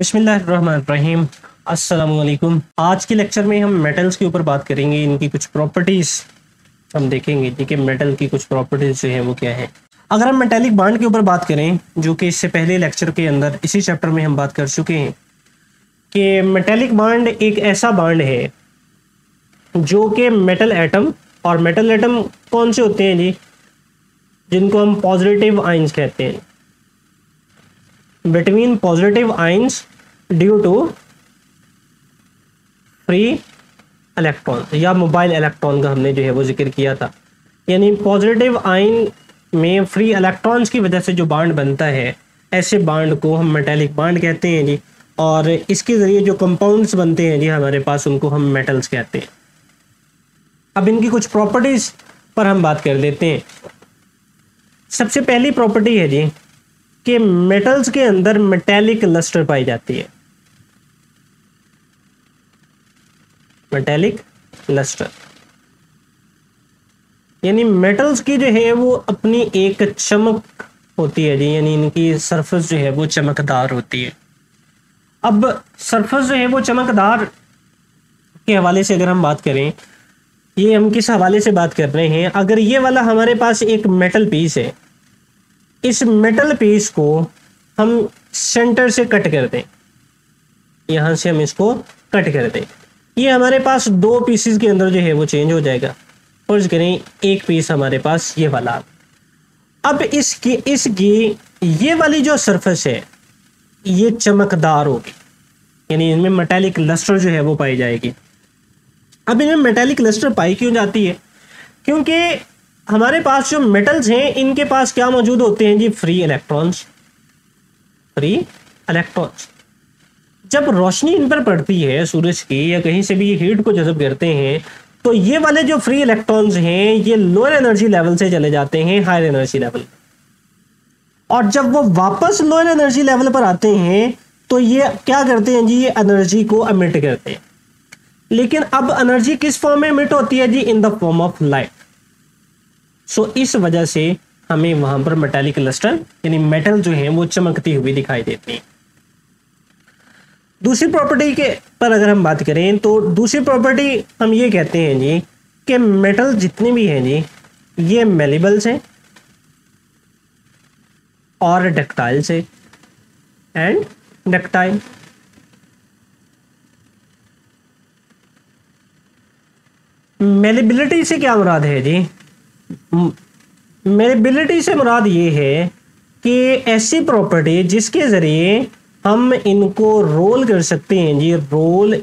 बिस्मिल्लाहिर्रहमानिर्रहीम। अस्सलामुअलैकुम। आज के लेक्चर में हम मेटल्स के ऊपर बात करेंगे, इनकी कुछ प्रॉपर्टीज हम देखेंगे। ठीक है, मेटल की कुछ प्रॉपर्टीज जो है वो क्या है। अगर हम मेटेलिक बॉन्ड के ऊपर बात करें, जो कि इससे पहले लेक्चर के अंदर इसी चैप्टर में हम बात कर चुके हैं कि मेटेलिक बॉन्ड एक ऐसा बॉन्ड है जो कि मेटल एटम, और मेटल एटम कौन से होते हैं जी, जिनको हम पॉजिटिव आयंस कहते हैं, between positive ions due to free electron या मोबाइल इलेक्ट्रॉन का हमने जो है वो जिक्र किया था। यानी पॉजिटिव आयन में फ्री इलेक्ट्रॉन्स की वजह से जो बॉन्ड बनता है, ऐसे बॉन्ड को हम मेटेलिक बॉन्ड कहते हैं जी। और इसके ज़रिए जो कंपाउंड्स बनते हैं जी हमारे पास, उनको हम मेटल्स कहते हैं। अब इनकी कुछ प्रॉपर्टीज़ पर हम बात कर लेते हैं। सबसे पहली प्रॉपर्टी है जी कि मेटल्स के अंदर मेटेलिक लस्टर पाई जाती है। मेटेलिक लस्टर यानी मेटल्स की जो है वो अपनी एक चमक होती है जी, यानी इनकी सरफेस जो है वो चमकदार होती है। अब सरफेस जो है वो चमकदार के हवाले से अगर हम बात करें, ये हम किस हवाले से बात कर रहे हैं। अगर ये वाला हमारे पास एक मेटल पीस है, इस मेटल पीस को हम सेंटर से कट कर दें, यहां से हम इसको कट कर दें, ये हमारे पास दो पीसेस के अंदर जो है वो चेंज हो जाएगा। फर्ज करें एक पीस हमारे पास ये वाला, अब इसकी ये वाली जो सरफेस है ये चमकदार होगी, यानी इनमें मेटेलिक लस्टर जो है वो पाई जाएगी। अब इनमें मेटेलिक लस्टर पाई क्यों जाती है? क्योंकि हमारे पास जो मेटल्स हैं इनके पास क्या मौजूद होते हैं जी, फ्री इलेक्ट्रॉन्स। फ्री इलेक्ट्रॉन्स जब रोशनी इन पर पड़ती है सूरज की या कहीं से भी ये हीट को जज़ब करते हैं, तो ये वाले जो फ्री इलेक्ट्रॉन्स हैं ये लोअर एनर्जी लेवल से चले जाते हैं हायर एनर्जी लेवल, और जब वो वापस लोअर एनर्जी लेवल पर आते हैं तो ये क्या करते हैं जी, ये एनर्जी को एमिट करते हैं। लेकिन अब एनर्जी किस फॉर्म में एमिट होती है जी, in the form of light. So इस वजह से हमें वहां पर मेटेलिक लस्टर यानी मेटल जो है वो चमकती हुई दिखाई देती है। दूसरी प्रॉपर्टी के पर अगर हम बात करें, तो दूसरी प्रॉपर्टी हम ये कहते हैं जी कि मेटल जितने भी हैं जी ये मेलेबल्स हैं और डक्टाइल्स है एंड डक्टाइल। मेलेबिलिटी से क्या मुराद है जी? मेलेबिलिटी से मुराद ये है कि ऐसी प्रॉपर्टी जिसके ज़रिए हम इनको रोल कर सकते हैं जी, रोल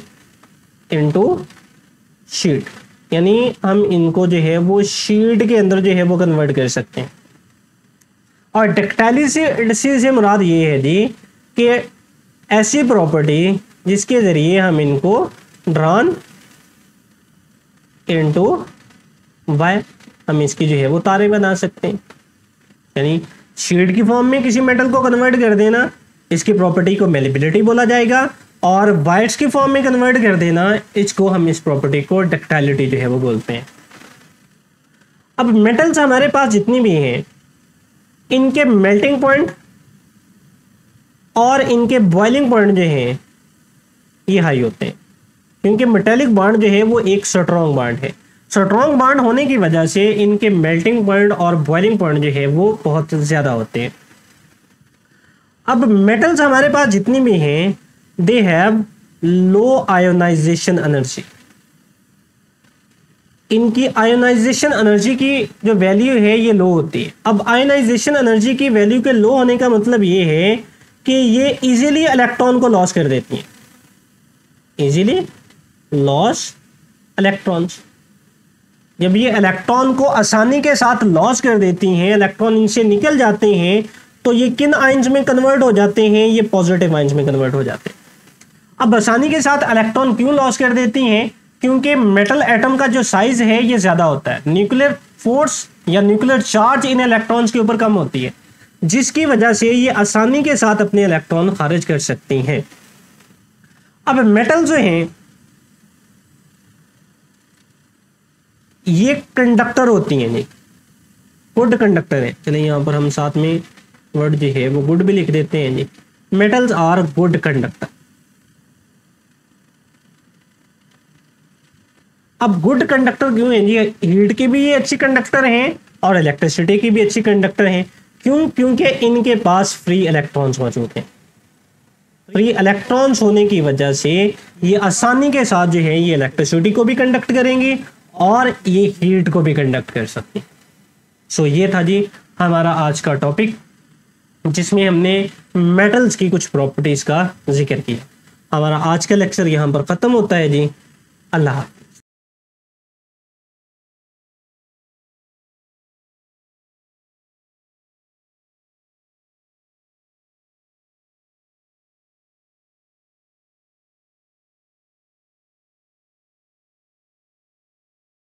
इनटू शीट, यानी हम इनको जो है वो शीट के अंदर जो है वो कन्वर्ट कर सकते हैं। और डक्टाइलिटी से मुराद ये है जी कि ऐसी प्रॉपर्टी जिसके ज़रिए हम इनको ड्रॉन इनटू वायर, हम इसकी जो है वो तारे बना सकते हैं। यानी शीट की फॉर्म में किसी मेटल को कन्वर्ट कर देना, इसकी प्रॉपर्टी को मेलेबिलिटी बोला जाएगा, और वायर्स की फॉर्म में कन्वर्ट कर देना, इसको हम इस प्रॉपर्टी को डक्टाइलिटी जो है वो बोलते हैं। अब मेटल्स हमारे पास जितनी भी हैं इनके मेल्टिंग पॉइंट और इनके बॉइलिंग पॉइंट जो हैं ये हाई होते हैं, क्योंकि मेटेलिक बॉन्ड जो है वो एक स्ट्रॉन्ग बॉन्ड है। स्ट्रॉन्ग बॉन्ड होने की वजह से इनके मेल्टिंग पॉइंट और बॉइलिंग पॉइंट जो है वो बहुत ज़्यादा होते हैं। अब मेटल्स हमारे पास जितनी भी हैं they have low ionisation energy. इनकी आयोनाइजेशन एनर्जी की जो वैल्यू है ये लो होती है। अब आयोनाइजेशन एनर्जी की वैल्यू के लो होने का मतलब ये है कि ये इजीली इलेक्ट्रॉन को लॉस कर देती हैं, इजीली लॉस इलेक्ट्रॉन्स। जब ये इलेक्ट्रॉन को आसानी के साथ लॉस कर देती हैं, इलेक्ट्रॉन इनसे निकल जाते हैं, तो ये किन आयंस में कन्वर्ट हो जाते हैं, ये पॉजिटिव आयंस में कन्वर्ट हो जाते हैं। अब आसानी के साथ इलेक्ट्रॉन क्यों लॉस कर देती हैं? क्योंकि मेटल एटम का जो साइज है ये ज़्यादा होता है, न्यूक्लियर फोर्स या न्यूक्लियर चार्ज इन इलेक्ट्रॉन्स के ऊपर कम होती है, जिसकी वजह से ये आसानी के साथ अपने इलेक्ट्रॉन खारिज कर सकती हैं। अब मेटल जो हैं ये कंडक्टर होती हैं जी, गुड कंडक्टर है। चलिए यहाँ पर हम साथ में वर्ड जो है वो गुड भी लिख देते हैं जी। Metals are good conductor. अब गुड कंडक्टर क्यों है जी? हीट की भी ये अच्छी कंडक्टर हैं और इलेक्ट्रिसिटी की भी अच्छी कंडक्टर हैं। क्यों? क्योंकि इनके पास फ्री इलेक्ट्रॉन्स मौजूद हैं। फ्री इलेक्ट्रॉन्स होने की वजह से ये आसानी के साथ जो है ये इलेक्ट्रिसिटी को भी कंडक्ट करेंगी और ये हीट को भी कंडक्ट कर सकती। सो ये था जी हमारा आज का टॉपिक, जिसमें हमने मेटल्स की कुछ प्रॉपर्टीज का जिक्र किया। हमारा आज का लेक्चर यहाँ पर ख़त्म होता है जी। अल्लाह।